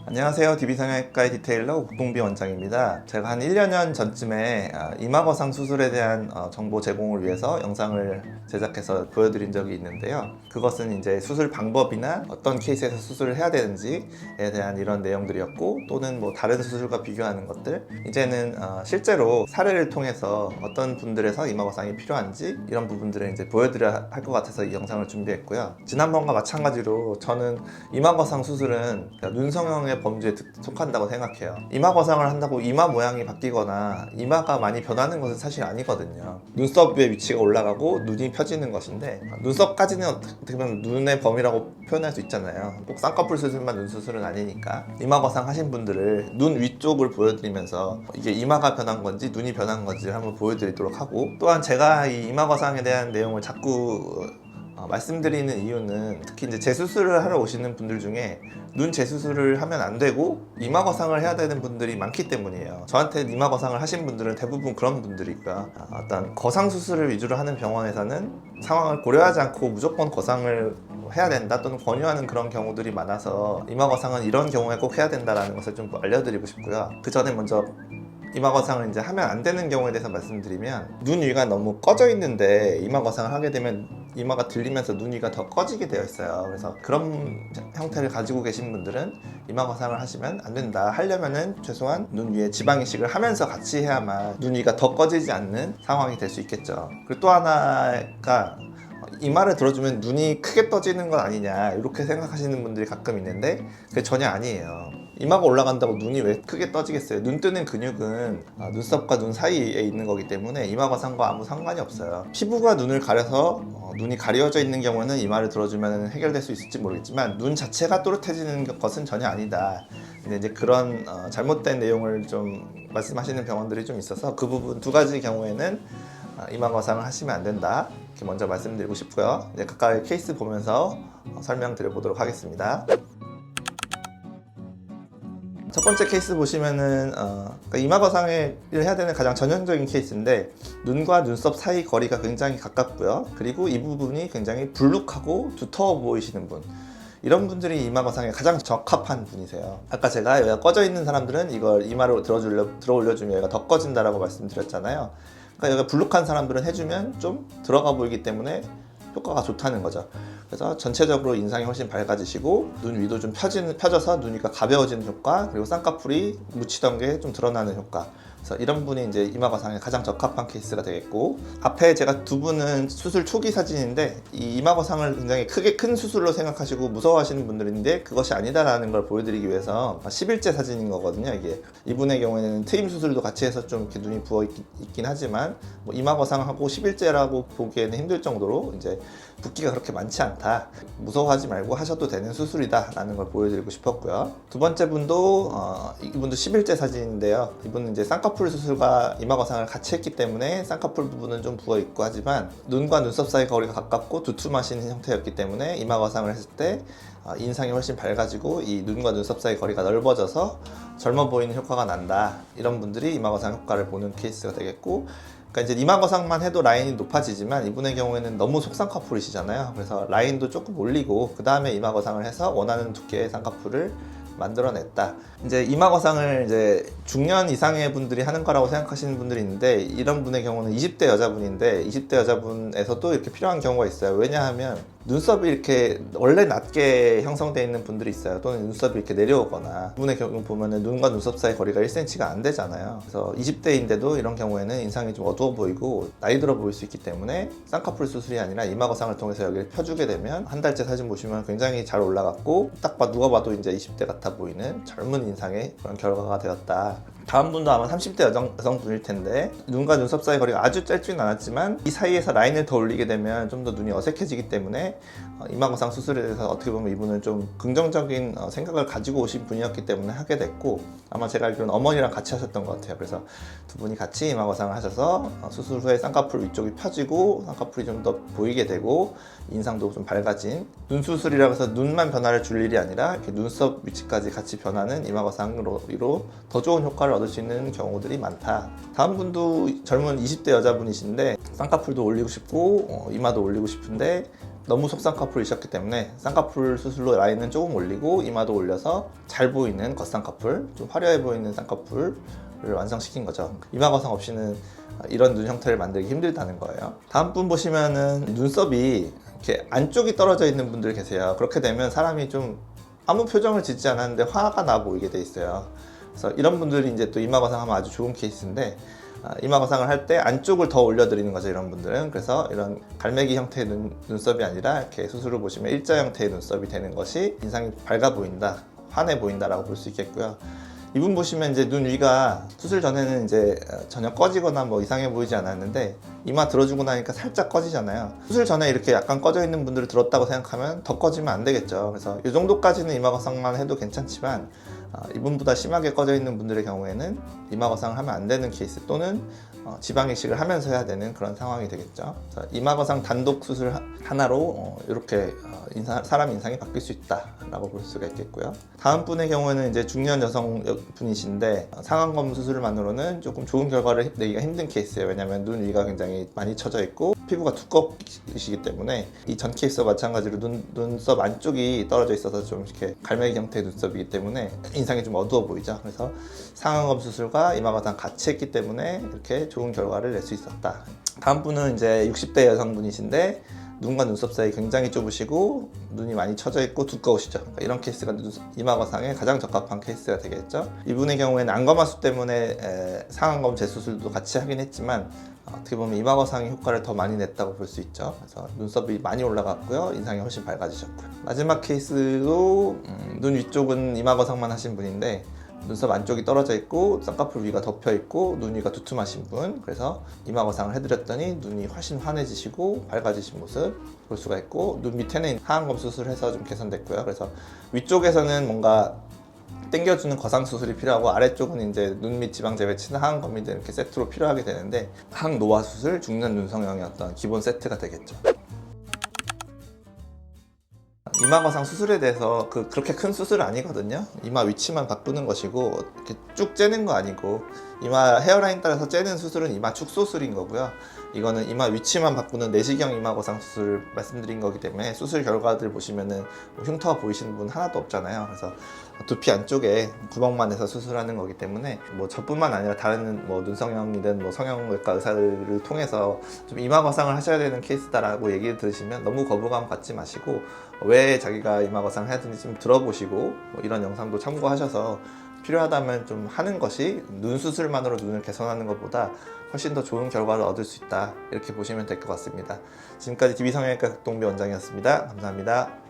안녕하세요. DB성형외과의 디테일러 국동비 원장입니다. 제가 한 1년 전쯤에 이마거상 수술에 대한 정보 제공을 위해서 영상을 제작해서 보여드린 적이 있는데요. 그것은 이제 수술 방법이나 어떤 케이스에서 수술을 해야 되는지에 대한 이런 내용들이었고, 또는 뭐 다른 수술과 비교하는 것들, 이제는 실제로 사례를 통해서 어떤 분들에서 이마거상이 필요한지 이런 부분들을 이제 보여드려야 할 것 같아서 이 영상을 준비했고요. 지난번과 마찬가지로 저는 이마거상 수술은 눈성형의 범주에 속한다고 생각해요. 이마거상을 한다고 이마 모양이 바뀌거나 이마가 많이 변하는 것은 사실 아니거든요. 눈썹의 위치가 올라가고 눈이 펴지는 것인데, 눈썹까지는 어떻게 보면 눈의 범위라고 표현할 수 있잖아요. 꼭 쌍꺼풀 수술만 눈 수술은 아니니까. 이마거상 하신 분들을 눈 위쪽을 보여드리면서 이게 이마가 변한 건지 눈이 변한 건지 한번 보여드리도록 하고, 또한 제가 이 이마거상에 대한 내용을 자꾸 말씀드리는 이유는, 특히 이제 재수술을 하러 오시는 분들 중에 눈 재수술을 하면 안 되고 이마거상을 해야 되는 분들이 많기 때문이에요. 저한테 이마거상을 하신 분들은 대부분 그런 분들이고요. 어떤 거상 수술을 위주로 하는 병원에서는 상황을 고려하지 않고 무조건 거상을 해야 된다 또는 권유하는 그런 경우들이 많아서 이마거상은 이런 경우에 꼭 해야 된다라는 것을 좀 알려드리고 싶고요. 그 전에 먼저 이마거상을 이제 하면 안 되는 경우에 대해서 말씀드리면, 눈 위가 너무 꺼져 있는데 이마거상을 하게 되면 이마가 들리면서 눈 위가 더 꺼지게 되어 있어요. 그래서 그런 형태를 가지고 계신 분들은 이마거상을 하시면 안 된다. 하려면은 최소한 눈 위에 지방 이식을 하면서 같이 해야만 눈 위가 더 꺼지지 않는 상황이 될 수 있겠죠. 그리고 또 하나가, 이마를 들어주면 눈이 크게 떠지는 건 아니냐 이렇게 생각하시는 분들이 가끔 있는데, 그게 전혀 아니에요. 이마가 올라간다고 눈이 왜 크게 떠지겠어요? 눈 뜨는 근육은 눈썹과 눈 사이에 있는 거기 때문에 이마거상과 아무 상관이 없어요. 피부가 눈을 가려서 눈이 가려져 있는 경우는 이마를 들어주면 해결될 수 있을지 모르겠지만, 눈 자체가 또렷해지는 것은 전혀 아니다. 근데 이제 그런 잘못된 내용을 좀 말씀하시는 병원들이 좀 있어서, 그 부분 두 가지 경우에는 이마거상을 하시면 안 된다, 이렇게 먼저 말씀드리고 싶고요. 이제 각각의 케이스 보면서 설명드려 보도록 하겠습니다. 첫 번째 케이스 보시면은 그러니까 이마거상을 해야 되는 가장 전형적인 케이스인데, 눈과 눈썹 사이 거리가 굉장히 가깝고요. 그리고 이 부분이 굉장히 불룩하고 두터워 보이시는 분, 이런 분들이 이마거상에 가장 적합한 분이세요. 아까 제가 여기가 꺼져 있는 사람들은 이걸 이마로 들어 올려주면 얘가 더 꺼진다라고 말씀드렸잖아요. 그러니까 여기가 불룩한 사람들은 해주면 좀 들어가 보이기 때문에 효과가 좋다는 거죠. 그래서 전체적으로 인상이 훨씬 밝아지시고, 눈 위도 좀 펴져서 눈 위가 가벼워지는 효과, 그리고 쌍꺼풀이 묻히던 게 좀 드러나는 효과. 그래서 이런 분이 이제 이마거상에 가장 적합한 케이스가 되겠고, 앞에 제가 두 분은 수술 초기 사진인데, 이 이마거상을 굉장히 큰 수술로 생각하시고 무서워하시는 분들인데 그것이 아니다라는 걸 보여드리기 위해서 10일째 사진인 거거든요. 이게 이분의 경우에는 트임 수술도 같이 해서 좀 이렇게 눈이 부어 있긴 하지만, 뭐 이마거상하고 10일째라고 보기에는 힘들 정도로 이제 붓기가 그렇게 많지 않다, 무서워하지 말고 하셔도 되는 수술이다 라는 걸 보여드리고 싶었고요. 두 번째 분도 이분도 10일째 사진인데요. 이분은 이제 쌍꺼풀 수술과 이마거상을 같이 했기 때문에 쌍꺼풀 부분은 좀 부어 있고, 하지만 눈과 눈썹 사이 거리가 가깝고 두툼하신 형태였기 때문에 이마거상을 했을 때 인상이 훨씬 밝아지고 이 눈과 눈썹 사이 거리가 넓어져서 젊어 보이는 효과가 난다. 이런 분들이 이마거상 효과를 보는 케이스가 되겠고, 그러니까 이제 이마거상만 해도 라인이 높아지지만 이분의 경우에는 너무 속쌍꺼풀이시잖아요. 그래서 라인도 조금 올리고 그 다음에 이마거상을 해서 원하는 두께의 쌍꺼풀을 만들어냈다. 이제 이마거상을 이제 중년 이상의 분들이 하는 거라고 생각하시는 분들이 있는데, 이런 분의 경우는 20대 여자분인데 20대 여자분에서도 이렇게 필요한 경우가 있어요. 왜냐하면 눈썹이 이렇게 원래 낮게 형성되어 있는 분들이 있어요. 또는 눈썹이 이렇게 내려오거나, 이분의 경우 보면은 눈과 눈썹 사이 거리가 1cm가 안 되잖아요. 그래서 20대인데도 이런 경우에는 인상이 좀 어두워 보이고 나이 들어 보일 수 있기 때문에 쌍꺼풀 수술이 아니라 이마거상을 통해서 여기를 펴주게 되면, 한 달째 사진 보시면 굉장히 잘 올라갔고, 딱 누가 봐도 이제 20대 같아 보이는 젊은 인상의 그런 결과가 되었다. 다음 분도 아마 30대 여성분일 텐데, 눈과 눈썹 사이 거리가 아주 짧지는 않았지만 이 사이에서 라인을 더 올리게 되면 좀 더 눈이 어색해지기 때문에 이마거상 수술에 대해서 어떻게 보면 이분은 좀 긍정적인 생각을 가지고 오신 분이었기 때문에 하게 됐고, 아마 제가 알기로는 어머니랑 같이 하셨던 것 같아요. 그래서 두 분이 같이 이마거상을 하셔서 수술 후에 쌍꺼풀 위쪽이 펴지고 쌍꺼풀이 좀 더 보이게 되고 인상도 좀 밝아진, 눈 수술이라고 해서 눈만 변화를 줄 일이 아니라 이렇게 눈썹 위치까지 같이 변하는 이마거상으로 더 좋은 효과를 얻을 수 있는 경우들이 많다. 다음 분도 젊은 20대 여자분이신데 쌍꺼풀도 올리고 싶고 이마도 올리고 싶은데 너무 속쌍꺼풀이셨기 때문에 쌍꺼풀 수술로 라인은 조금 올리고 이마도 올려서 잘 보이는 겉쌍꺼풀, 좀 화려해 보이는 쌍꺼풀을 완성시킨 거죠. 이마 거상 없이는 이런 눈 형태를 만들기 힘들다는 거예요. 다음 분 보시면은 눈썹이 이렇게 안쪽이 떨어져 있는 분들 계세요. 그렇게 되면 사람이 좀 아무 표정을 짓지 않았는데 화가 나 보이게 돼 있어요. 그래서 이런 분들이 이제 또 이마 거상하면 아주 좋은 케이스인데, 이마 거상을 할 때 안쪽을 더 올려드리는 거죠, 이런 분들은. 그래서 이런 갈매기 형태의 눈썹이 아니라 이렇게 수술을 보시면 일자 형태의 눈썹이 되는 것이 인상이 밝아 보인다, 환해 보인다라고 볼 수 있겠고요. 이분 보시면 이제 눈 위가 수술 전에는 이제 전혀 꺼지거나 뭐 이상해 보이지 않았는데, 이마 들어주고 나니까 살짝 꺼지잖아요. 수술 전에 이렇게 약간 꺼져 있는 분들을 들었다고 생각하면 더 꺼지면 안 되겠죠. 그래서 이 정도까지는 이마 거상만 해도 괜찮지만, 이분보다 심하게 꺼져 있는 분들의 경우에는 이마 거상을 하면 안 되는 케이스, 또는 지방 이식을 하면서 해야 되는 그런 상황이 되겠죠. 그래서 이마 거상 단독 수술 하나로 이렇게 사람 인상이 바뀔 수 있다라고 볼 수가 있겠고요. 다음 분의 경우에는 이제 중년 여성 분이신데, 상안검 수술만으로는 조금 좋은 결과를 내기가 힘든 케이스예요. 왜냐하면 눈 위가 굉장히 많이 처져 있고 피부가 두껍으시기 때문에, 이 전 케이스와 마찬가지로 눈썹 안쪽이 떨어져 있어서 좀 이렇게 갈매기 형태의 눈썹이기 때문에 인상이 좀 어두워 보이죠. 그래서 상안검 수술과 이마 거상 같이 했기 때문에 이렇게 좋은 결과를 낼 수 있었다. 다음 분은 이제 60대 여성분이신데, 눈과 눈썹 사이 굉장히 좁으시고 눈이 많이 처져 있고 두꺼우시죠. 그러니까 이런 케이스가 이마 거상에 가장 적합한 케이스가 되겠죠. 이분의 경우에는 안검하수 때문에 상안검 재수술도 같이 하긴 했지만, 어떻게 보면 이마 거상의 효과를 더 많이 냈다고 볼 수 있죠. 그래서 눈썹이 많이 올라갔고요, 인상이 훨씬 밝아지셨고요. 마지막 케이스도 눈 위쪽은 이마 거상만 하신 분인데, 눈썹 안쪽이 떨어져 있고 쌍꺼풀 위가 덮여 있고 눈 위가 두툼하신 분, 그래서 이마 거상을 해드렸더니 눈이 훨씬 환해지시고 밝아지신 모습 볼 수가 있고, 눈 밑에는 하안검 수술해서 좀 개선됐고요. 그래서 위쪽에서는 뭔가 당겨주는 거상 수술이 필요하고, 아래쪽은 이제 눈 밑 지방 재배치나 하안검이 이렇게 세트로 필요하게 되는데, 항노화 수술, 중년 눈성형의 어떤 기본 세트가 되겠죠. 이마 거상 수술에 대해서 그렇게 큰 수술 아니거든요. 이마 위치만 바꾸는 것이고, 이렇게 쭉 째는 거 아니고, 이마 헤어라인 따라서 째는 수술은 이마 축소술인 거고요. 이거는 이마 위치만 바꾸는 내시경 이마 거상 수술 말씀드린 거기 때문에, 수술 결과들 보시면은 흉터가 보이시는 분 하나도 없잖아요. 그래서 두피 안쪽에 구멍만 해서 수술하는 거기 때문에, 뭐 저뿐만 아니라 다른 뭐 눈성형이든 뭐 성형외과 의사를 통해서 좀 이마 거상을 하셔야 되는 케이스다라고 얘기를 들으시면 너무 거부감 갖지 마시고, 왜 자기가 이마 거상을 해야 되는지 좀 들어보시고, 뭐 이런 영상도 참고하셔서 필요하다면 좀 하는 것이 눈 수술만으로 눈을 개선하는 것보다 훨씬 더 좋은 결과를 얻을 수 있다, 이렇게 보시면 될 것 같습니다. 지금까지 DB성형외과 극동비 원장이었습니다. 감사합니다.